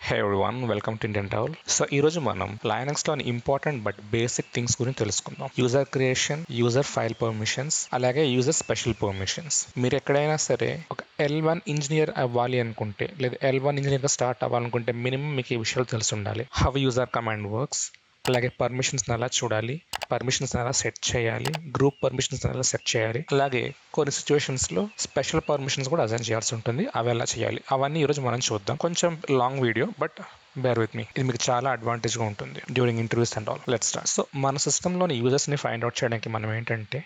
Hey everyone, welcome to Indian towel. So ఈ రోజు మనం లైనక్స్లోని ఇంపార్టెంట్ బట్ బేసిక్ థింగ్స్ గురించి తెలుసుకుందాం. User creation, user file permissions, అలాగే యూజర్ స్పెషల్ పర్మిషన్స్. మీరు ఎక్కడైనా సరే ఒక L1 ఇంజనీర్ అవ్వాలి అనుకుంటే, లేదా L1 ఇంజనీర్గా స్టార్ట్ అవ్వాలనుకుంటే మినిమం మీకు ఈ విషయాలు తెలిసి ఉండాలి. హౌ యూజర్ కమాండ్ వర్క్స్, అలాగే పర్మిషన్స్ని ఎలా చూడాలి, పర్మిషన్స్ ఎలా సెట్ చేయాలి, గ్రూప్ పర్మిషన్స్ ఎలా సెట్ చేయాలి, అలాగే కొన్ని సిచ్యువేషన్స్లో స్పెషల్ పర్మిషన్స్ కూడా అసైన్ చేయాల్సి ఉంటుంది. అవి ఎలా చేయాలి అవన్నీ ఈరోజు మనం చూద్దాం. కొంచెం long video, but bear with me. ఇది మీకు చాలా అడ్వాంటేజ్గా ఉంటుంది during interviews and all. Let's start. So మన సిస్టంలోని యూజర్స్ని ఫైండ్ అవుట్ చేయడానికి మనం ఏంటంటే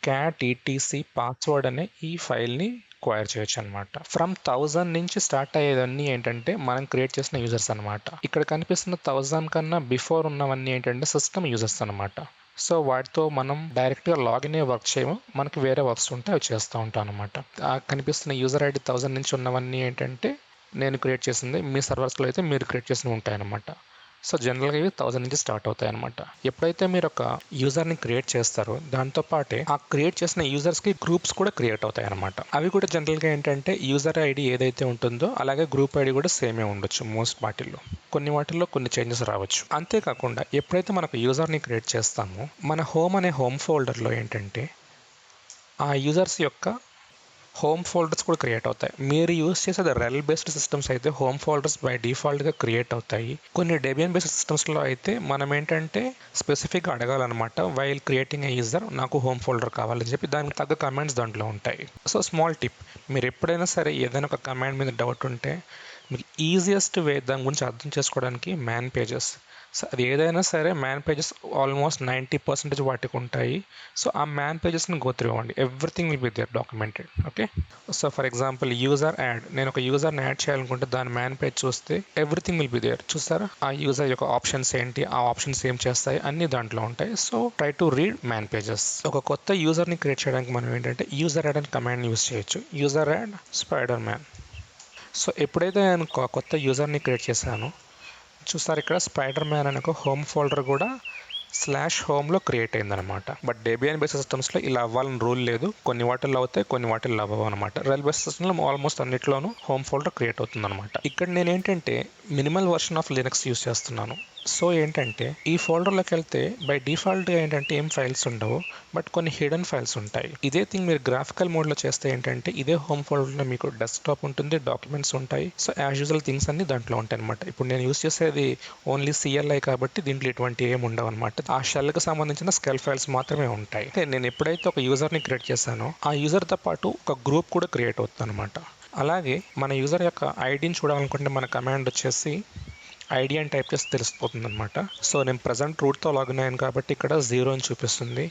cat etc పాస్వర్డ్ అనే ఈ ఫైల్ని క్వైర్ చేయొచ్చు అనమాట. ఫ్రమ్ 1000 నుంచి స్టార్ట్ అయ్యేదన్నీ ఏంటంటే మనం క్రియేట్ చేసిన యూజర్స్ అనమాట. ఇక్కడ కనిపిస్తున్న 1000 కన్నా బిఫోర్ ఉన్నవన్నీ ఏంటంటే సిస్టమ్ యూజర్స్ అనమాట. సో వాటితో మనం డైరెక్ట్గా లాగిన్ అయ్యే వర్క్ చేయము, మనకి వేరే వర్క్స్ ఉంటే అవి చేస్తూ ఉంటాం అనమాట. ఆ కనిపిస్తున్న యూజర్ ఐడి 1000 నుంచి ఉన్నవన్నీ ఏంటంటే నేను క్రియేట్ చేసింది, మీ సర్వర్స్లో అయితే మీరు క్రియేట్ చేసినవి ఉంటాయన్నమాట. సో జనరల్గా ఇవి 1000 నుంచి స్టార్ట్ అవుతాయి అనమాట. ఎప్పుడైతే మీరు ఒక యూజర్ని క్రియేట్ చేస్తారో దాంతో పాటే ఆ క్రియేట్ చేసిన యూజర్స్కి గ్రూప్స్ కూడా క్రియేట్ అవుతాయి అనమాట. అవి కూడా జనరల్గా ఏంటంటే యూజర్ ఐడి ఏదైతే ఉంటుందో అలాగే గ్రూప్ ఐడి కూడా సేమే ఉండొచ్చు మోస్ట్ వాటిల్లో. కొన్ని వాటిల్లో కొన్ని చేంజెస్ రావచ్చు. అంతేకాకుండా ఎప్పుడైతే మనకు యూజర్ని క్రియేట్ చేస్తామో మన హోమ్ అనే హోమ్ ఫోల్డర్లో ఏంటంటే ఆ యూజర్స్ యొక్క హోమ్ ఫోల్డర్స్ కూడా క్రియేట్ అవుతాయి. మీరు యూజ్ చేసేది రెల్ బేస్డ్ సిస్టమ్స్ అయితే హోమ్ ఫోల్డర్స్ బై డిఫాల్ట్గా క్రియేట్ అవుతాయి. కొన్ని డెబియన్ బేస్డ్ సిస్టమ్స్లో అయితే మనం ఏంటంటే స్పెసిఫిక్గా అడగాలన్నమాట, వైల్ క్రియేటింగ్ ఏ యూజర్ నాకు హోమ్ ఫోల్డర్ కావాలని చెప్పి దానికి తగ్గ కమాండ్స్ దాంట్లో ఉంటాయి. సో స్మాల్ టిప్, మీరు ఎప్పుడైనా సరే ఏదైనా ఒక కమాండ్ మీద డౌట్ ఉంటే మీకు ఈజియెస్ట్ వే దాని గురించి అర్థం చేసుకోవడానికి మ్యాన్ పేజెస్. సో అది ఏదైనా సరే మ్యాన్ పేజెస్ ఆల్మోస్ట్ 90% వాటికి ఉంటాయి. సో ఆ మ్యాన్ పేజెస్ని గో త్రూ అవ్వండి, everything will be there documented. Okay, so for example user add, నేను ఒక యూజర్ని యాడ్ చేయాలనుకుంటే దాని మ్యాన్ పేజ్ చూస్తే ఎవ్రీథింగ్ విల్ బి దేర్. చూస్తారా ఆ యూజర్ యొక్క ఆప్షన్స్ ఏంటి, ఆ ఆప్షన్స్ ఏం చేస్తాయి అన్ని దాంట్లో ఉంటాయి. So try to read man pages. ఒక కొత్త యూజర్ని క్రియేట్ చేయడానికి మనం ఏంటంటే యూజర్ యాడ్ అని కమాండ్ యూజ్ చేయొచ్చు. User add spider man. So ఎప్పుడైతే నేను కొత్త యూజర్ని క్రియేట్ చేశానో చూస్తారు ఇక్కడ స్పైడర్ మ్యాన్ అనే ఒక హోమ్ ఫోల్డర్ కూడా /హోమ్లో క్రియేట్ అయిందనమాట. బట్ డెబియన్ బేస్ సిస్టమ్స్లో ఇలా అవ్వాలని రూల్ లేదు. కొన్ని వాటిల్లో అవుతాయి, కొన్ని వాటిల్లో అవ్వవు అనమాట. రెల్ బేస్ సిస్టమ్లో ఆల్మోస్ట్ అన్నిట్లోనూ హోమ్ ఫోల్డర్ క్రియేట్ అవుతుంది అనమాట. ఇక్కడ నేను ఏంటంటే minimal version of Linux use చేస్తున్నాను. సో ఏంటంటే ఈ ఫోల్డర్లోకి వెళ్తే బై డిఫాల్ట్గా ఏంటంటే ఏం ఫైల్స్ ఉండవు, బట్ కొన్ని హిడెన్ ఫైల్స్ ఉంటాయి. ఇదే థింగ్ మీరు గ్రాఫికల్ మోడ్లో చేస్తే ఏంటంటే ఇదే హోమ్ ఫోల్డర్లో మీకు డెస్క్టాప్ ఉంటుంది, డాక్యుమెంట్స్ ఉంటాయి. సో యాజ్ యూజువల్ థింగ్స్ అన్ని దాంట్లో ఉంటాయి అనమాట. ఇప్పుడు నేను యూస్ చేసేది ఓన్లీ CLI కాబట్టి దీంట్లో ఎటువంటి ఏమి ఉండవు అనమాట. ఆ షెల్కి సంబంధించిన స్కెల్ ఫైల్స్ మాత్రమే ఉంటాయి. నేను ఎప్పుడైతే ఒక యూజర్ని క్రియేట్ చేశానో ఆ యూజర్తో పాటు ఒక గ్రూప్ కూడా క్రియేట్ అవుతుంది అనమాట. అలాగే మన యూజర్ యొక్క ఐడిని చూడాలనుకుంటే మన కమాండ్ వచ్చేసి ఐడి అని టైప్ చేసి తెలిసిపోతుంది అనమాట. సో నేను ప్రజెంట్ రూట్తో లాగిన్ అయ్యాను కాబట్టి ఇక్కడ 0 అని చూపిస్తుంది.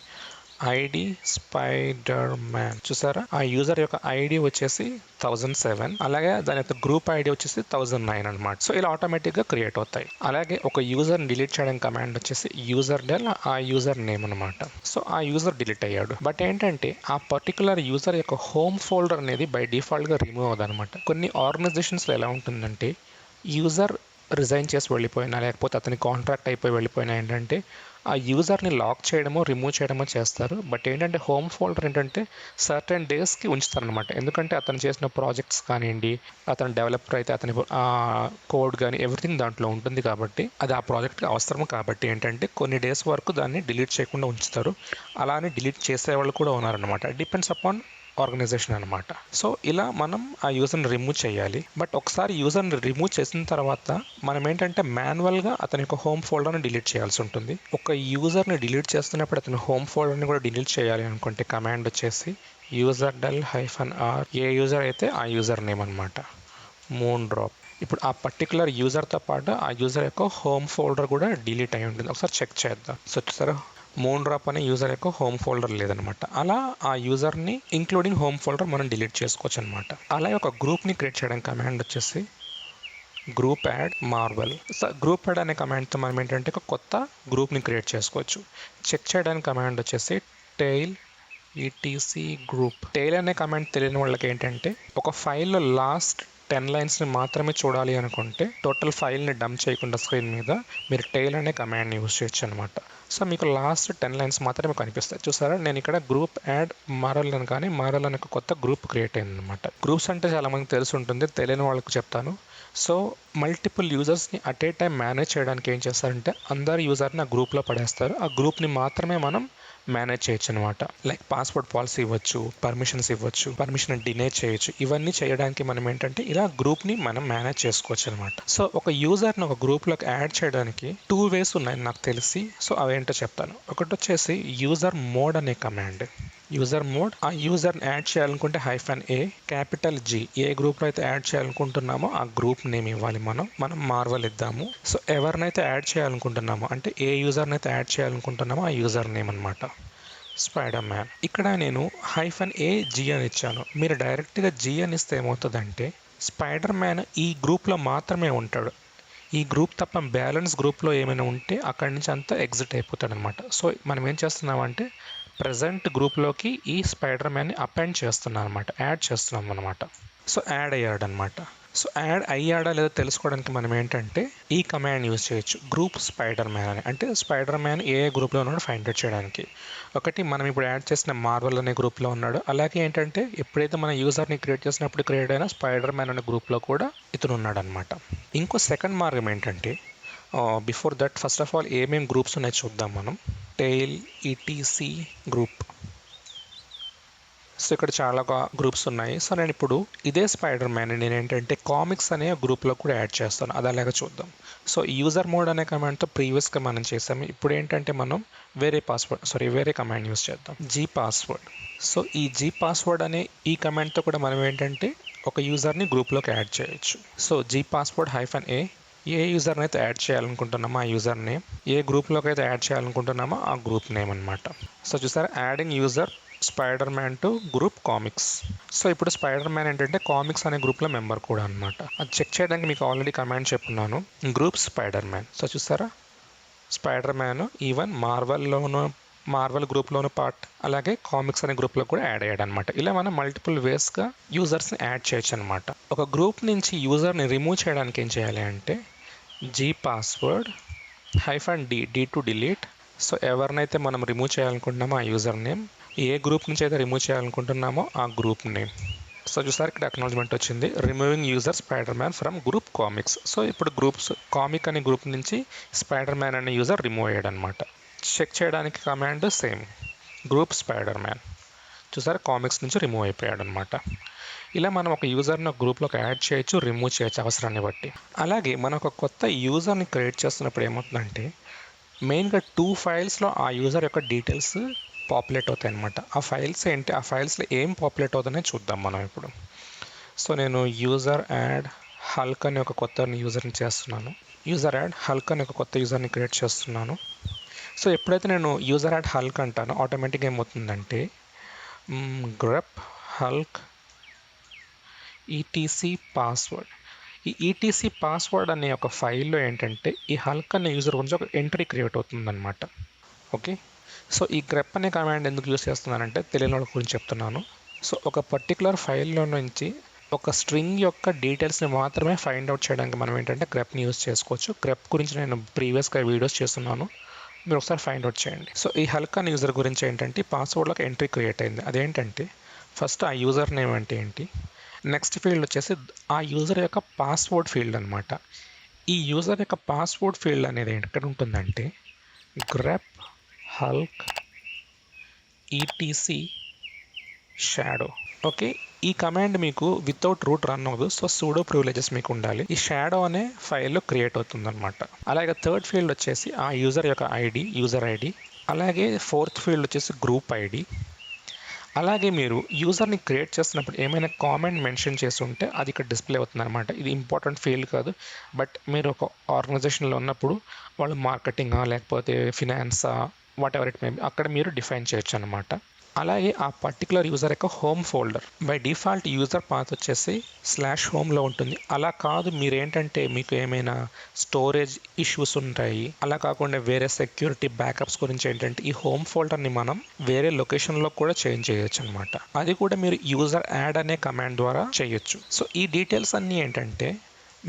ఐడి స్పైడర్ మ్యాన్ చూసారా, ఆ యూజర్ యొక్క ఐడి వచ్చేసి 1007, అలాగే దాని యొక్క గ్రూప్ ఐడి వచ్చేసి 1009 అనమాట. సో ఇలా ఆటోమేటిక్గా క్రియేట్ అవుతాయి. అలాగే ఒక యూజర్ని డిలీట్ చేయడం కమాండ్ వచ్చేసి యూజర్ డెల్ ఆ యూజర్ నేమ్ అనమాట. సో ఆ యూజర్ డిలీట్ అయ్యాడు. బట్ ఏంటంటే ఆ పర్టికులర్ యూజర్ యొక్క హోమ్ ఫోల్డర్ అనేది బై డిఫాల్ట్గా రిమూవ్ అవ్వదు అనమాట. కొన్ని ఆర్గనైజేషన్స్లో ఎలా ఉంటుందంటే యూజర్ రిజైన్ చేసి వెళ్ళిపోయినా లేకపోతే అతని కాంట్రాక్ట్ అయిపోయి వెళ్ళిపోయినా ఏంటంటే ఆ యూజర్ని లాక్ చేయడమో రిమూవ్ చేయడమో చేస్తారు. బట్ ఏంటంటే హోమ్ ఫోల్డర్ ఏంటంటే సర్టెన్ డేస్కి ఉంచుతారనమాట. ఎందుకంటే అతను చేసిన ప్రాజెక్ట్స్ కానివ్వండి, అతను డెవలపర్ అయితే అతని కోడ్ కానీ ఎవ్రీథింగ్ దాంట్లో ఉంటుంది కాబట్టి అది ఆ ప్రాజెక్ట్కి అవసరం కాబట్టి ఏంటంటే కొన్ని డేస్ వరకు దాన్ని డిలీట్ చేయకుండా ఉంచుతారు. అలానే డిలీట్ చేసేవాళ్ళు కూడా ఉన్నారనమాట. డిపెండ్స్ అపాన్ ఆర్గనైజేషన్ అనమాట. సో ఇలా మనం ఆ యూజర్ని రిమూవ్ చేయాలి. బట్ ఒకసారి యూజర్ని రిమూవ్ చేసిన తర్వాత మనం ఏంటంటే మాన్యువల్గా అతని యొక్క హోమ్ ఫోల్డర్ని డిలీట్ చేయాల్సి ఉంటుంది. ఒక యూజర్ని డిలీట్ చేస్తున్నప్పుడు అతని హోమ్ ఫోల్డర్ని కూడా డిలీట్ చేయాలి అనుకుంటే కమాండ్ వచ్చేసి యూజర్ డెల్ -r, ఏ యూజర్ అయితే ఆ యూజర్ నేమ్ అనమాట, మూన్ డ్రాప్. ఇప్పుడు ఆ పర్టికులర్ యూజర్తో పాటు ఆ యూజర్ యొక్క హోమ్ ఫోల్డర్ కూడా డిలీట్ అయి ఉంటుంది. ఒకసారి చెక్ చేద్దాం. సో చూసారా మూన్ డ్రాప్ అనే యూజర్ యొక్క హోమ్ ఫోల్డర్ లేదనమాట. అలా ఆ యూజర్ని ఇంక్లూడింగ్ హోమ్ ఫోల్డర్ మనం డిలీట్ చేసుకోవచ్చు అనమాట. అలాగే ఒక గ్రూప్ని క్రియేట్ చేయడం కమాండ్ వచ్చేసి group add Marvel. So group add అనే కమాండ్తో మనం ఏంటంటే ఒక కొత్త గ్రూప్ని క్రియేట్ చేసుకోవచ్చు. చెక్ చేయడానికి కమాండ్ వచ్చేసి టెయిల్ గ్రూప్. టెయిల్ అనే కమాండ్ తెలియని వాళ్ళకి ఏంటంటే ఒక ఫైల్లో లాస్ట్ 10 లైన్స్ని మాత్రమే చూడాలి అనుకుంటే టోటల్ ఫైల్ని డంప్ చేయకుండా స్క్రీన్ మీద మీరు టెయిల్ అనే కమాండ్ని యూజ్ చేయొచ్చు అనమాట. సో మీకు లాస్ట్ 10 లైన్స్ మాత్రమే కనిపిస్తాయి. చూసారా నేను ఇక్కడ గ్రూప్ యాడ్ మారల్ అని కానీ మారల్ అనే ఒక కొత్త గ్రూప్ క్రియేట్ అయింది అనమాట. గ్రూప్స్ అంటే చాలా మందికి తెలిసి ఉంటుంది, తెలియని వాళ్ళకి చెప్తాను. సో మల్టిపుల్ యూజర్స్ని అట్ ఏ టైం మేనేజ్ చేయడానికి ఏం చేస్తారంటే అందరు యూజర్ని ఆ గ్రూప్లో పడేస్తారు. ఆ గ్రూప్ని మాత్రమే మనం మేనేజ్ చేయొచ్చు అనమాట. లైక్ పాస్వర్డ్ పాలసీ ఇవ్వచ్చు, పర్మిషన్స్ ఇవ్వచ్చు, పర్మిషన్ డినే చేయొచ్చు. ఇవన్నీ చేయడానికి మనం ఏంటంటే ఇలా గ్రూప్ని మనం మేనేజ్ చేసుకోవచ్చు అనమాట. సో ఒక యూజర్ని ఒక గ్రూప్లోకి యాడ్ చేయడానికి 2 వేస్ ఉన్నాయి నాకు తెలిసి. సో అవేంటో చెప్తాను. ఒకటి వచ్చేసి యూజర్ మోడ్ అనే కమాండ్. యూజర్ మోడ్, ఆ యూజర్ని యాడ్ చేయాలనుకుంటే -A క్యాపిటల్ G, ఏ గ్రూప్లో అయితే యాడ్ చేయాలనుకుంటున్నామో ఆ గ్రూప్ నేమ్ ఇవ్వాలి. మనం మార్వల్ ఇద్దాము. సో ఎవరినైతే యాడ్ చేయాలనుకుంటున్నామో అంటే ఏ యూజర్ని అయితే యాడ్ చేయాలనుకుంటున్నామో ఆ యూజర్ నేమ్ అనమాట స్పైడర్ మ్యాన్. ఇక్కడ నేను -AG అని ఇచ్చాను. మీరు డైరెక్ట్గా G అని ఇస్తే ఏమవుతుందంటే స్పైడర్ మ్యాన్ ఈ గ్రూప్లో మాత్రమే ఉంటాడు. ఈ గ్రూప్ తప్ప బ్యాలెన్స్ గ్రూప్లో ఏమైనా ఉంటే అక్కడి నుంచి అంతా ఎగ్జిట్ అయిపోతాడు అనమాట. సో మనం ఏం చేస్తున్నామంటే ప్రజెంట్ గ్రూప్లోకి ఈ స్పైడర్ మ్యాన్ని అపెండ్ చేస్తున్నాం అనమాట, యాడ్ చేస్తున్నాం అనమాట. సో యాడ్ అయ్యాడనమాట. సో యాడ్ అయ్యాడా లేదా తెలుసుకోవడానికి మనం ఏంటంటే ఈ కమాండ్ యూజ్ చేయొచ్చు, గ్రూప్ స్పైడర్ మ్యాన్ అని. అంటే స్పైడర్ మ్యాన్ ఏ గ్రూప్లో ఉన్నాడో ఫైండ్ అవుట్ చేయడానికి. ఒకటి మనం ఇప్పుడు యాడ్ చేసిన మార్వల్ అనే గ్రూప్లో ఉన్నాడు. అలాగే ఏంటంటే ఎప్పుడైతే మన యూజర్ని క్రియేట్ చేసినప్పుడు క్రియేట్ అయిన స్పైడర్ మ్యాన్ అనే గ్రూప్లో కూడా ఇతను ఉన్నాడు అనమాట. ఇంకో సెకండ్ మార్గం ఏంటంటే before that first of all ఏమేమి గ్రూప్స్ ఉన్నాయో చూద్దాం మనం. Tail, ETC group. సో ఇక్కడ చాలా గ్రూప్స్ ఉన్నాయి. సో నేను ఇప్పుడు ఇదే స్పైడర్ మ్యాన్ నేను ఏంటంటే కామిక్స్ అనే గ్రూప్లో కూడా యాడ్ చేస్తాను. అది అలాగే చూద్దాం. సో యూజర్ మోడ్ అనే కమాండ్తో ప్రీవియస్గా మనం చేసాము. ఇప్పుడు ఏంటంటే మనం వేరే కమాండ్ యూజ్ చేద్దాం, G పాస్వర్డ్. సో ఈ G పాస్వర్డ్ అనే ఈ కమాండ్తో కూడా మనం ఏంటంటే ఒక యూజర్ని గ్రూప్లోకి యాడ్ చేయొచ్చు. సో G పాస్వర్డ్ -A, ఏ యూజర్ని అయితే యాడ్ చేయాలనుకుంటున్నామో ఆ యూజర్ నేమ్, ఏ గ్రూప్లోకి అయితే యాడ్ చేయాలనుకుంటున్నామో ఆ గ్రూప్ నేమ్ అనమాట. సో చూసారా, adding user spider man to group comics. So ఇప్పుడు స్పైడర్ మ్యాన్ ఏంటంటే కామిక్స్ అనే గ్రూప్లో మెంబర్ కూడా అనమాట. అది చెక్ చేయడానికి మీకు ఆల్రెడీ కమాండ్ చెప్పున్నాను, గ్రూప్ స్పైడర్ మ్యాన్. సో చూసారా, స్పైడర్ మ్యాన్ ఈవెన్ మార్వల్ గ్రూప్లోను పార్ట్, అలాగే కామిక్స్ అనే గ్రూప్లో కూడా యాడ్ అయ్యాడు అనమాట. ఇలా మనం మల్టిపుల్ వేస్గా యూజర్స్ని యాడ్ చేయొచ్చు అనమాట. ఒక గ్రూప్ నుంచి యూజర్ని రిమూవ్ చేయడానికి ఏం చేయాలి అంటే G password -D to delete. So ఎవరినైతే మనం రిమూవ్ చేయాలనుకుంటున్నామో ఆ యూజర్ నేమ్, ఏ గ్రూప్ నుంచి అయితే రిమూవ్ చేయాలనుకుంటున్నామో ఆ గ్రూప్ నేమ్. సో చూసారు ఇక్కడ అక్నాలజ్మెంట్ వచ్చింది, removing user spider man from group comics. So ఇప్పుడు కామిక్ అనే గ్రూప్ నుంచి స్పైడర్ మ్యాన్ అనే యూజర్ రిమూవ్ అయ్యాడు అనమాట. చెక్ చేయడానికి command same, group spider man. చూసారు, కామిక్స్ నుంచి రిమూవ్ అయిపోయాడు అనమాట. ఇలా మనం ఒక యూజర్ని ఒక గ్రూప్లోకి యాడ్ చేయొచ్చు, రిమూవ్ చేయొచ్చు అవసరాన్ని బట్టి. అలాగే మనం ఒక కొత్త యూజర్ని క్రియేట్ చేస్తున్నప్పుడు ఏమవుతుందంటే మెయిన్గా 2 ఫైల్స్లో ఆ యూజర్ యొక్క డీటెయిల్స్ పాపులేట్ అవుతాయి అనమాట. ఆ ఫైల్స్ ఏంటి, ఆ ఫైల్స్లో ఏం పాపులేట్ అవుతుందని చూద్దాం మనం ఇప్పుడు. సో నేను యూజర్ యాడ్ హల్క్ అనే ఒక కొత్త యూజర్ని చేస్తున్నాను. యూజర్ యాడ్ హల్క్ అనే ఒక కొత్త యూజర్ని క్రియేట్ చేస్తున్నాను. సో ఎప్పుడైతే నేను యూజర్ యాడ్ హల్క్ అంటానో ఆటోమేటిక్గా ఏమవుతుందంటే గ్రెప్ హల్క్ ETC పాస్వర్డ్. ఈ ETC పాస్వర్డ్ అనే ఒక ఫైల్లో ఏంటంటే ఈ హల్క్ అనే యూజర్ గురించి ఒక ఎంట్రీ క్రియేట్ అవుతుందన్నమాట. ఓకే, సో ఈ గ్రెప్ అనే కమాండ్ ఎందుకు యూజ్ చేస్తున్నానంటే తెలియని వాళ్ళ గురించి చెప్తున్నాను. సో ఒక పర్టికులర్ ఫైల్లో నుంచి ఒక స్ట్రింగ్ యొక్క డీటెయిల్స్ని మాత్రమే ఫైండ్ అవుట్ చేయడానికి మనం ఏంటంటే గ్రెప్ని యూజ్ చేసుకోవచ్చు. గ్రెప్ గురించి నేను ప్రీవియస్గా వీడియోస్ చేస్తున్నాను, మీరు ఒకసారి ఫైండ్ అవుట్ చేయండి. సో ఈ హల్క్ అనే యూజర్ గురించి ఏంటంటే పాస్వర్డ్లోకి ఎంట్రీ క్రియేట్ అయింది. అదేంటంటే ఫస్ట్ ఆ యూజర్ నేమ్ అంటే ఏంటి, నెక్స్ట్ ఫీల్డ్ వచ్చేసి ఆ యూజర్ యొక్క పాస్వర్డ్ ఫీల్డ్ అనమాట. ఈ యూజర్ యొక్క పాస్వర్డ్ ఫీల్డ్ అనేది ఎక్కడ ఉంటుందంటే grep Hulk ETC shadow. Okay, ఈ కమాండ్ మీకు వితౌట్ రూట్ రన్ అవ్వదు. సో సూడో ప్రివిలేజెస్ మీకు ఉండాలి. ఈ షాడో అనే ఫైల్లో క్రియేట్ అవుతుంది అనమాట. అలాగే థర్డ్ ఫీల్డ్ వచ్చేసి ఆ యూజర్ యొక్క యూజర్ ఐడి. అలాగే ఫోర్త్ ఫీల్డ్ వచ్చేసి గ్రూప్ ID. అలాగే మీరు యూజర్ని క్రియేట్ చేస్తున్నప్పుడు ఏమైనా కామెంట్ మెన్షన్ చేసి ఉంటే అది ఇక్కడ డిస్ప్లే అవుతుంది అనమాట. ఇది ఇంపార్టెంట్ ఫీల్డ్ కాదు, బట్ మీరు ఒక ఆర్గనైజేషన్లో ఉన్నప్పుడు వాళ్ళు మార్కెటింగా లేకపోతే ఫినాన్సా whatever it may be అక్కడ మీరు డిఫైన్ చేయొచ్చు అనమాట. అలాగే ఆ పర్టికులర్ యూజర్ యొక్క home folder by default user path వచ్చేసి /home ఉంటుంది. అలా కాదు, మీరేంటంటే మీకు ఏమైనా స్టోరేజ్ ఇష్యూస్ ఉంటాయి, అలా కాకుండా వేరే సెక్యూరిటీ బ్యాకప్స్ గురించి ఏంటంటే ఈ హోమ్ ఫోల్డర్ని మనం వేరే లొకేషన్లో కూడా చేంజ్ చేయొచ్చు అనమాట. అది కూడా మీరు యూజర్ యాడ్ అనే కమాండ్ ద్వారా చేయొచ్చు. సో ఈ డీటెయిల్స్ అన్నీ ఏంటంటే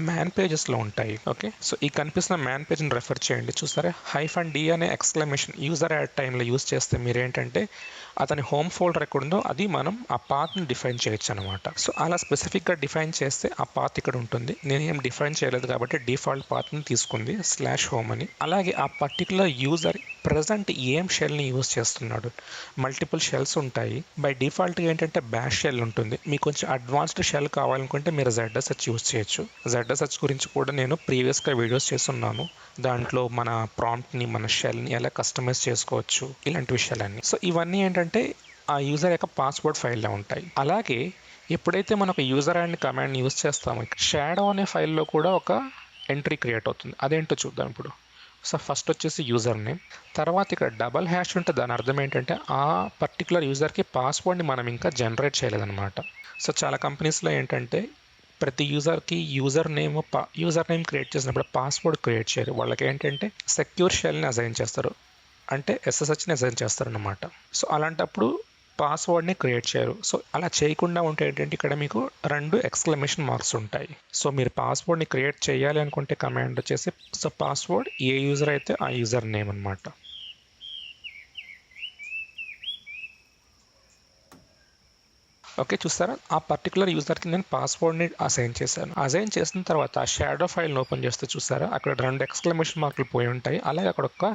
మ్యాన్ పేజెస్లో ఉంటాయి. ఓకే, సో ఈ కనిపిస్తున్న మ్యాన్ పేజ్ని రెఫర్ చేయండి. చూస్తారా, -D అనే ఎక్స్క్లమేషన్ యూజర్ యాడ్ టైంలో యూజ్ చేస్తే మీరేంటంటే అతని హోమ్ ఫోల్డర్ ఎక్కడ ఉందో అది మనం ఆ పాత్ని డిఫైన్ చేయొచ్చు అనమాట. సో అలా స్పెసిఫిక్గా డిఫైన్ చేస్తే ఆ పాత్ ఇక్కడ ఉంటుంది. నేను ఏం డిఫైన్ చేయలేదు కాబట్టి డిఫాల్ట్ పాత్ని తీసుకుంది /home అని. అలాగే ఆ పర్టికులర్ యూజర్ ప్రజెంట్ ఏం షెల్ని యూజ్ చేస్తున్నాడు. మల్టిపుల్ షెల్స్ ఉంటాయి. బై డిఫాల్ట్గా ఏంటంటే బ్యాష్ షెల్ ఉంటుంది. మీకు కొంచెం అడ్వాన్స్డ్ షెల్ కావాలనుకుంటే మీరు ZSH యూజ్ చేయొచ్చు. ZSH గురించి కూడా నేను ప్రీవియస్గా వీడియోస్ చేస్తున్నాను. దాంట్లో మన ప్రాంప్ట్ని మన షెల్ని ఎలా కస్టమైజ్ చేసుకోవచ్చు ఇలాంటి విషయాలన్నీ. సో ఇవన్నీ ఏంటంటే ఆ యూజర్ యొక్క పాస్వర్డ్ ఫైల్లో ఉంటాయి. అలాగే ఎప్పుడైతే మనం ఒక యూజర్ అండ్ కమాండ్ యూజ్ చేస్తామో షాడో అనే ఫైల్లో కూడా ఒక ఎంట్రీ క్రియేట్ అవుతుంది. అదేంటో చూద్దాం ఇప్పుడు. సో ఫస్ట్ వచ్చేసి యూజర్ నేమ్, తర్వాత ఇక్కడ డబల్ హ్యాష్ ఉంటే దాని అర్థం ఏంటంటే ఆ పర్టికులర్ యూజర్కి పాస్వర్డ్ని మనం ఇంకా జనరేట్ చేయలేదన్నమాట. సో చాలా కంపెనీస్లో ఏంటంటే ప్రతి యూజర్కి యూజర్ నేమ్ క్రియేట్ చేసినప్పుడు పాస్వర్డ్ క్రియేట్ చేయరు. వాళ్ళకి ఏంటంటే సెక్యూర్ షెల్ని అసైన్ చేస్తారు, అంటే SSHని అసైన్ చేస్తారన్నమాట. సో అలాంటప్పుడు పాస్వర్డ్ని క్రియేట్ చేయరు. సో అలా చేయకుండా ఉంటే ఏంటంటే ఇక్కడ మీకు 2 ఎక్స్క్లమేషన్ మార్క్స్ ఉంటాయి. సో మీరు పాస్వర్డ్ని క్రియేట్ చేయాలి అనుకుంటే కమాండ్ వచ్చేసి సో పాస్వర్డ్ ఏ యూజర్ అయితే ఆ యూజర్ నేమ్ అనమాట. ఓకే, చూస్తారా ఆ పర్టికులర్ యూజర్కి నేను పాస్వర్డ్ని అసైన్ చేశాను. అసైన్ చేసిన తర్వాత ఆ షాడో ఫైల్ని ఓపెన్ చేస్తే చూస్తారా అక్కడ 2 ఎక్స్క్లమేషన్ మార్కులు పోయి ఉంటాయి. అలాగే అక్కడ ఒక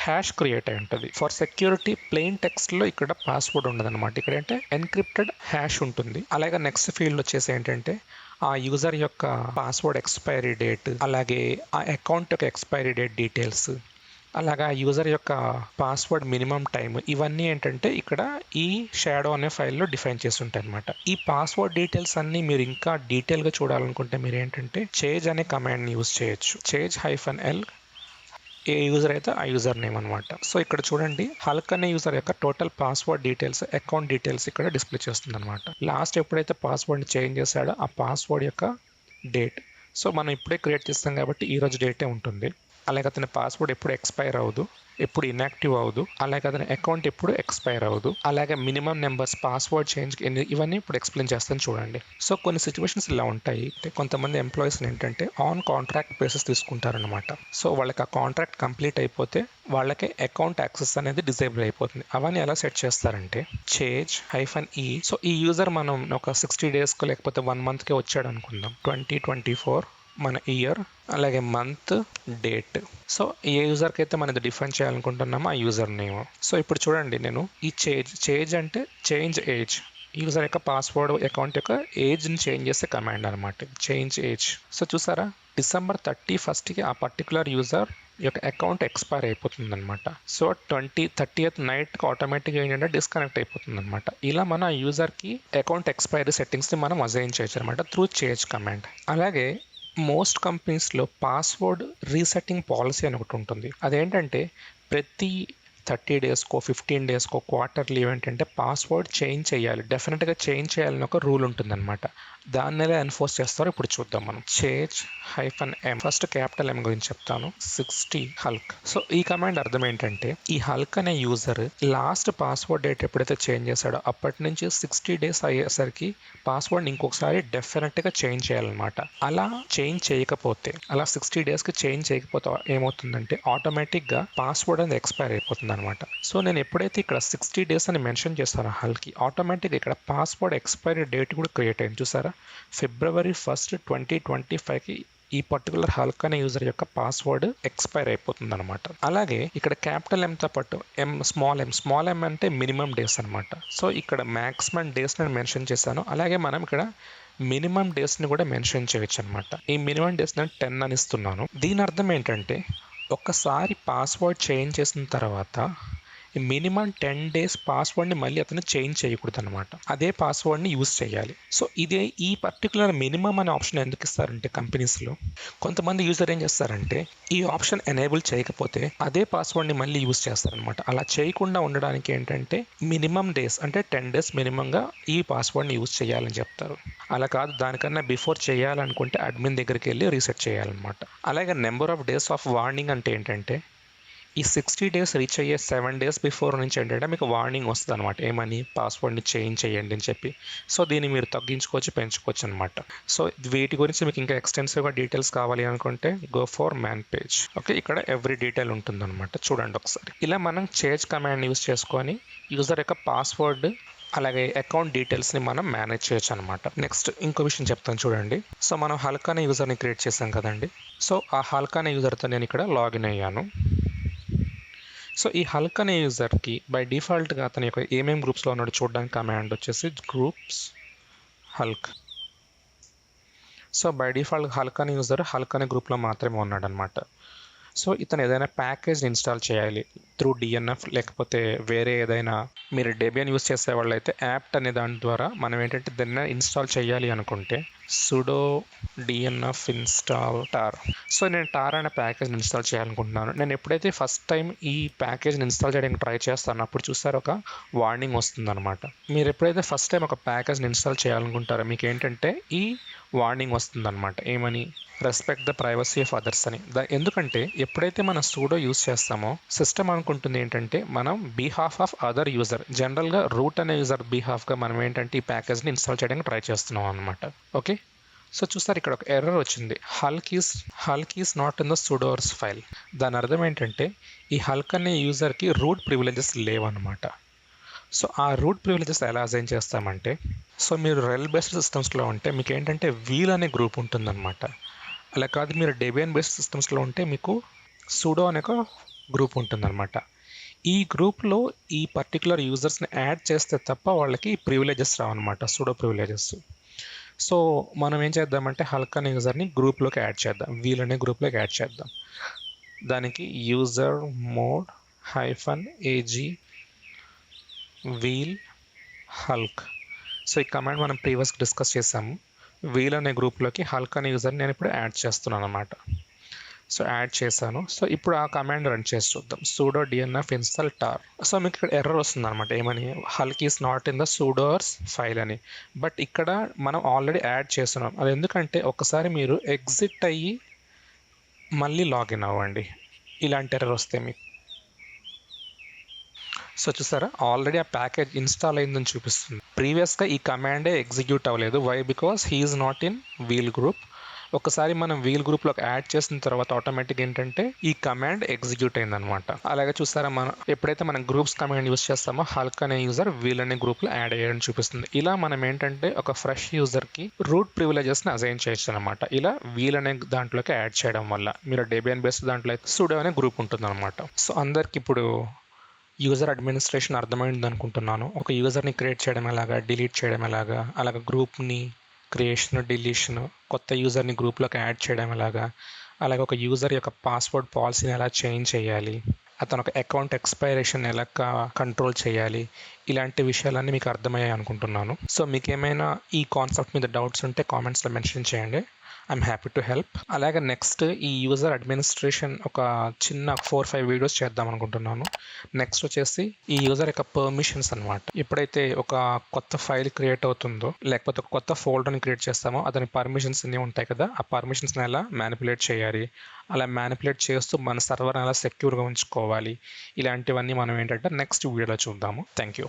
హ్యాష్ క్రియేట్ అయి ఉంటుంది. ఫర్ సెక్యూరిటీ ప్లెయిన్ టెక్స్ట్లో ఇక్కడ పాస్వర్డ్ ఉండదు అనమాట. ఇక్కడ అంటే ఎన్క్రిప్టెడ్ హ్యాష్ ఉంటుంది. అలాగే నెక్స్ట్ ఫీల్డ్ వచ్చేసి ఏంటంటే ఆ యూజర్ యొక్క పాస్వర్డ్ ఎక్స్పైరీ డేట్, అలాగే ఆ అకౌంట్ యొక్క ఎక్స్పైరీ డేట్ డీటెయిల్స్, అలాగా యూజర్ యొక్క పాస్వర్డ్ మినిమం టైం, ఇవన్నీ ఏంటంటే ఇక్కడ ఈ షాడో అనే ఫైల్లో డిఫైన్ చేసి ఉంటాయి అనమాట. ఈ పాస్వర్డ్ డీటెయిల్స్ అన్ని మీరు ఇంకా డీటెయిల్గా చూడాలనుకుంటే మీరు ఏంటంటే చేంజ్ అనే కమాండ్ని యూజ్ చేయొచ్చు. change-l ఏ యూజర్ అయితే ఆ యూజర్ నేమ్ అనమాట. సో ఇక్కడ చూడండి హల్క్ అనే యూజర్ యొక్క total password details, account details ఇక్కడ డిస్ప్లే చేస్తుంది అనమాట. లాస్ట్ ఎప్పుడైతే పాస్వర్డ్ని చేంజ్ చేశాడో ఆ పాస్వర్డ్ యొక్క డేట్, సో మనం ఇప్పుడే క్రియేట్ చేస్తాం కాబట్టి ఈ రోజు డేటే ఉంటుంది. అలాగే అతని పాస్వర్డ్ ఎప్పుడు ఎక్స్పైర్ అవ్వదు, ఎప్పుడు ఇన్యాక్టివ్ అవ్వదు, అలాగే అతని అకౌంట్ ఎప్పుడు ఎక్స్పైర్ అవ్వదు, అలాగే మినిమం నెంబర్స్ పాస్వర్డ్ చేంజ్ ఇవన్నీ ఇప్పుడు ఎక్స్ప్లెయిన్ చేస్తాను చూడండి. సో కొన్ని సిచ్యువేషన్స్ ఇలా ఉంటాయి. కొంతమంది ఎంప్లాయీస్ ఏంటంటే ఆన్ కాంట్రాక్ట్ బేసిస్ తీసుకుంటారనమాట. సో వాళ్ళకి ఆ కాంట్రాక్ట్ కంప్లీట్ అయిపోతే వాళ్ళకి అకౌంట్ యాక్సెస్ అనేది డిజేబుల్ అయిపోతుంది. అవన్నీ ఎలా సెట్ చేస్తారంటే change-e. సో ఈ యూజర్ మనం ఒక 60 డేస్కో లేకపోతే 1 మంత్కే వచ్చాడు అనుకుందాం. 2024 మన ఇయర్, అలాగే మంత్, డేట్. సో ఏ యూజర్కి అయితే మనం ఇది డిఫైన్ చేయాలనుకుంటున్నామో ఆ యూజర్ నేమ్. సో ఇప్పుడు చూడండి నేను ఈ చేంజ్ అంటే చేంజ్ ఏజ్, యూజర్ యొక్క పాస్వర్డ్ అకౌంట్ యొక్క ఏజ్ని చేంజ్ చేసే కమాండ్ అనమాట చేంజ్ ఏజ్. సో చూసారా December 31కి ఆ పర్టికులర్ యూజర్ యొక్క అకౌంట్ ఎక్స్పైర్ అయిపోతుంది అనమాట. సో 30th నైట్కి ఆటోమేటిక్గా ఏంటంటే డిస్కనెక్ట్ అయిపోతుంది అనమాట. ఇలా మన యూజర్కి అకౌంట్ ఎక్స్పైరీ సెట్టింగ్స్ని మనం అసైన్ చేయొచ్చు అనమాట త్రూ చేంజ్ కమాండ్. అలాగే మోస్ట్ కంపెనీస్లో పాస్వర్డ్ రీసెట్టింగ్ పాలసీ అని ఒకటి ఉంటుంది. అదేంటంటే ప్రతి 30 డేస్కో 15 డేస్కో క్వార్టర్లీ ఏంటంటే పాస్వర్డ్ చేంజ్ చేయాలి, డెఫినెట్గా చేంజ్ చేయాలని ఒక రూల్ ఉంటుందన్నమాట. దాన్ని ఎలా ఎన్ఫోర్స్ చేస్తారో ఇప్పుడు చూద్దాం మనం. change-m, ఫస్ట్ క్యాపిటల్ M గురించి చెప్తాను, 60 హల్క్. సో ఈ కమాండ్ అర్థం ఏంటంటే ఈ హల్క్ అనే యూజర్ లాస్ట్ పాస్వర్డ్ డేట్ ఎప్పుడైతే చేంజ్ చేశాడో అప్పటి నుంచి 60 డేస్ అయ్యేసరికి పాస్వర్డ్ ఇంకొకసారి డెఫినెట్గా చేంజ్ చేయాలన్నమాట. అలా చేంజ్ చేయకపోతే, అలా 60 డేస్కి చేంజ్ చేయకపోతే ఏమవుతుందంటే ఆటోమేటిక్గా పాస్వర్డ్ అనేది ఎక్స్పైర్ అయిపోతుంది అనమాట. సో నేను ఎప్పుడైతే ఇక్కడ 60 డేస్ అని మెన్షన్ చేస్తానో హల్కి, ఆటోమేటిక్గా ఇక్కడ పాస్వర్డ్ ఎక్స్పైరీ డేట్ కూడా క్రియేట్ అయింది. చూసారా February 1st, 2025కి ఈ పర్టికులర్ హల్క్ అనే యూజర్ యొక్క పాస్వర్డ్ ఎక్స్పైర్ అయిపోతుంది అనమాట. అలాగే ఇక్కడ క్యాపిటల్ ఎంతో పాటు స్మాల్ ఎం అంటే మినిమం డేస్ అనమాట. సో ఇక్కడ మ్యాక్సిమం డేస్ నేను మెన్షన్ చేశాను. అలాగే మనం ఇక్కడ మినిమం డేస్ని కూడా మెన్షన్ చేయొచ్చు అనమాట. ఈ మినిమం డేస్ నేను 10 అని ఇస్తున్నాను. దీని అర్థం ఏంటంటే ఒక్కసారి పాస్వర్డ్ చేంజ్ చేసిన తర్వాత మినిమం 10 డేస్ పాస్వర్డ్ని మళ్ళీ అతను చేంజ్ చేయకూడదు అనమాట. అదే పాస్వర్డ్ని యూజ్ చేయాలి. సో ఇదే ఈ పర్టికులర్ మినిమం అనే ఆప్షన్ ఎందుకు ఇస్తారంటే కంపెనీస్లో కొంతమంది యూజర్ ఏం చేస్తారంటే ఈ ఆప్షన్ ఎనేబుల్ చేయకపోతే అదే పాస్వర్డ్ని మళ్ళీ యూజ్ చేస్తారనమాట. అలా చేయకుండా ఉండడానికి ఏంటంటే మినిమం డేస్ అంటే 10 డేస్ మినిమంగా ఈ పాస్వర్డ్ని యూజ్ చేయాలని చెప్తారు. అలా కాదు, దానికన్నా బిఫోర్ చేయాలనుకుంటే అడ్మిన్ దగ్గరికి వెళ్ళి రీసెట్ చేయాలన్నమాట. అలాగే number of days of warning అంటే ఏంటంటే ఈ 60 డేస్ రీచ్ అయ్యే 7 డేస్ బిఫోర్ నుంచి ఏంటంటే మీకు వార్నింగ్ వస్తుంది అనమాట, ఏమని పాస్వర్డ్ని చేంజ్ చేయండి అని చెప్పి. సో దీన్ని మీరు తగ్గించుకోవచ్చు, పెంచుకోవచ్చు అనమాట. సో వీటి గురించి మీకు ఇంకా ఎక్స్టెన్సివ్గా డీటెయిల్స్ కావాలి అనుకుంటే go for man page. Okay, ఇక్కడ ఎవ్రీ డీటెయిల్ ఉంటుందన్నమాట. చూడండి ఒకసారి. ఇలా మనం చేంజ్ కమాండ్ యూస్ చేసుకొని యూజర్ యొక్క పాస్వర్డ్ అలాగే అకౌంట్ డీటెయిల్స్ని మనం మేనేజ్ చేయొచ్చు అనమాట. నెక్స్ట్ ఇంకో విషయం చెప్తాను చూడండి. సో మనం హల్క్ అనే యూజర్ని క్రియేట్ చేసాం కదండి. సో ఆ హల్క్ అనే యూజర్తో నేను ఇక్కడ లాగిన్ అయ్యాను. సో ఈ హల్క్ అనే యూజర్కి బై డిఫాల్ట్గా అతని యొక్క ఏమేమి గ్రూప్స్లో ఉన్నాడో చూడడానికి కమాండ్ వచ్చేసి groups Hulk. So by default Hulk అనే యూజర్ హల్క్ అనే గ్రూప్లో మాత్రమే ఉన్నాడు అనమాట. సో ఇతను ఏదైనా ప్యాకేజ్ ఇన్స్టాల్ చేయాలి త్రూ డిఎన్ఎఫ్, లేకపోతే వేరే ఏదైనా మీరు డెబియన్ యూస్ చేసే వాళ్ళు అయితే యాప్ట్ అనే దాని ద్వారా మనం ఏంటంటే దాన్ని ఇన్స్టాల్ చేయాలి అనుకుంటే sudo DNF install tar. So నేను టార్ అనే ప్యాకేజ్ని ఇన్స్టాల్ చేయాలనుకుంటున్నాను. నేను ఎప్పుడైతే ఫస్ట్ టైం ఈ ప్యాకేజ్ని ఇన్స్టాల్ చేయడానికి ట్రై చేస్తాను అప్పుడు చూసారు ఒక వార్నింగ్ వస్తుందన్నమాట. మీరు ఎప్పుడైతే ఫస్ట్ టైం ఒక ప్యాకేజ్ని ఇన్స్టాల్ చేయాలనుకుంటారో మీకు ఏంటంటే ఈ వార్నింగ్ వస్తుందన్నమాట, ఏమని respect the privacy of others అని. ఎందుకంటే ఎప్పుడైతే మనం సూడో యూస్ చేస్తామో సిస్టమ్ అనుకుంటుంది ఏంటంటే మనం బిహాఫ్ ఆఫ్ అదర్ యూజర్, జనరల్గా రూట్ అనే యూజర్ బిహాఫ్గా మనం ఏంటంటే ఈ ప్యాకేజ్ని ఇన్స్టాల్ చేయడానికి ట్రై చేస్తున్నాం అనమాట. ఓకే, సో చూస్తారు ఇక్కడ ఒక ఎర్రర్ వచ్చింది, Hulk is not in the sudoers file. దాని అర్థం ఏంటంటే ఈ హల్క్ అనే యూజర్కి రూట్ ప్రివిలేజెస్ లేవన్నమాట. సో ఆ రూట్ ప్రివిలేజెస్ ఎలా అసైన్ చేస్తామంటే, సో మీరు రెల్ బేస్డ్ సిస్టమ్స్లో ఉంటే మీకు ఏంటంటే వీల్ అనే గ్రూప్ ఉంటుందన్నమాట. అలా కాదు మీరు డెబియన్ బేస్డ్ సిస్టమ్స్లో ఉంటే మీకు సూడో అనే ఒక గ్రూప్ ఉంటుందన్నమాట. ఈ గ్రూప్లో ఈ పర్టికులర్ యూజర్స్ని యాడ్ చేస్తే తప్ప వాళ్ళకి ప్రివిలేజెస్ రావన్నమాట, సూడో ప్రివిలేజెస్. సో మనం ఏం చేద్దామంటే హల్క్ అనే యూజర్ని గ్రూప్లోకి యాడ్ చేద్దాం, వీల్ అనే గ్రూప్లోకి యాడ్ చేద్దాం. దానికి user mod -AG wheel hulk. So ఈ కమాండ్ మనం ప్రీవియస్గా డిస్కస్ చేసాము. వీల్ అనే గ్రూప్లోకి హల్క్ అనే యూజర్ని నేను ఇప్పుడు యాడ్ చేస్తున్నాను అనమాట. సో యాడ్ చేశాను. సో ఇప్పుడు ఆ కమాండ్ రన్ చేసి చూద్దాం, sudo DNF install tar. So మీకు ఇక్కడ ఎర్రర్ వస్తుంది అనమాట, ఏమని Hulk is not in the sudoers file అని. బట్ ఇక్కడ మనం ఆల్రెడీ యాడ్ చేస్తున్నాం. అది ఎందుకంటే ఒకసారి మీరు ఎగ్జిట్ అయ్యి మళ్ళీ లాగిన్ అవ్వండి, ఇలాంటి ఎర్రర్ వస్తే మీకు. సో చూసారా ఆల్రెడీ ఆ ప్యాకేజ్ ఇన్స్టాల్ అయిందని చూపిస్తుంది. ప్రీవియస్గా ఈ కమాండే ఎగ్జిక్యూట్ అవ్వలేదు. Why? Because he is not in wheel group. ఒకసారి మనం వీల్ గ్రూప్లోకి యాడ్ చేసిన తర్వాత ఆటోమేటిక్ ఏంటంటే ఈ కమాండ్ ఎగ్జిక్యూట్ అయిందనమాట. అలాగే చూసారా మనం ఎప్పుడైతే మనం గ్రూప్స్ కమాండ్ యూస్ చేస్తామో హల్క్ అనే యూజర్ వీల్ అనే గ్రూప్లో యాడ్ అయ్యాడని చూపిస్తుంది. ఇలా మనం ఏంటంటే ఒక ఫ్రెష్ యూజర్కి రూట్ ప్రివిలేజెస్ని అసైన్ చేయొచ్చు అనమాట. ఇలా వీల్ అనే దాంట్లోకి యాడ్ చేయడం వల్ల మీరు డెబియన్ బేస్డ్ దాంట్లో సూడో అనే గ్రూప్ ఉంటుంది అనమాట. సో అందరికి ఇప్పుడు యూజర్ అడ్మినిస్ట్రేషన్ అర్థమైంది అనుకుంటున్నాను. ఒక యూజర్ని క్రియేట్ చేయడం ఎలాగా, డిలీట్ చేయడం ఎలాగా, అలాగే గ్రూప్ని క్రియేషన్, డిలీషన్, కొత్త యూజర్ని గ్రూప్లోకి యాడ్ చేయడం ఎలాగా, అలాగే ఒక యూజర్ యొక్క పాస్వర్డ్ పాలసీని ఎలా చేంజ్ చేయాలి, అతను ఒక అకౌంట్ ఎక్స్పైరేషన్ ఎలా కంట్రోల్ చేయాలి, ఇలాంటి విషయాలన్నీ మీకు అర్థమయ్యాయి అనుకుంటున్నాను. సో మీకు ఏమైనా ఈ కాన్సెప్ట్ మీద డౌట్స్ ఉంటే కామెంట్స్లో మెన్షన్ చేయండి. I'm happy to help. అలాగే నెక్స్ట్ ఈ యూజర్ అడ్మినిస్ట్రేషన్ ఒక చిన్న 4-5 వీడియోస్ చేద్దాం అనుకుంటున్నాను. నెక్స్ట్ వచ్చేసి ఈ యూజర్ యొక్క పర్మిషన్స్ అనమాట. ఎప్పుడైతే ఒక కొత్త ఫైల్ క్రియేట్ అవుతుందో లేకపోతే ఒక కొత్త ఫోల్డర్ని క్రియేట్ చేస్తామో అతని పర్మిషన్స్ అన్నీ ఉంటాయి కదా, ఆ పర్మిషన్స్ని ఎలా మ్యానిపులేట్ చేయాలి, అలా మ్యానిపులేట్ చేస్తూ మన సర్వర్ని ఎలా సెక్యూర్గా ఉంచుకోవాలి, ఇలాంటివన్నీ మనం ఏంటంటే నెక్స్ట్ వీడియోలో చూద్దాము. Thank you.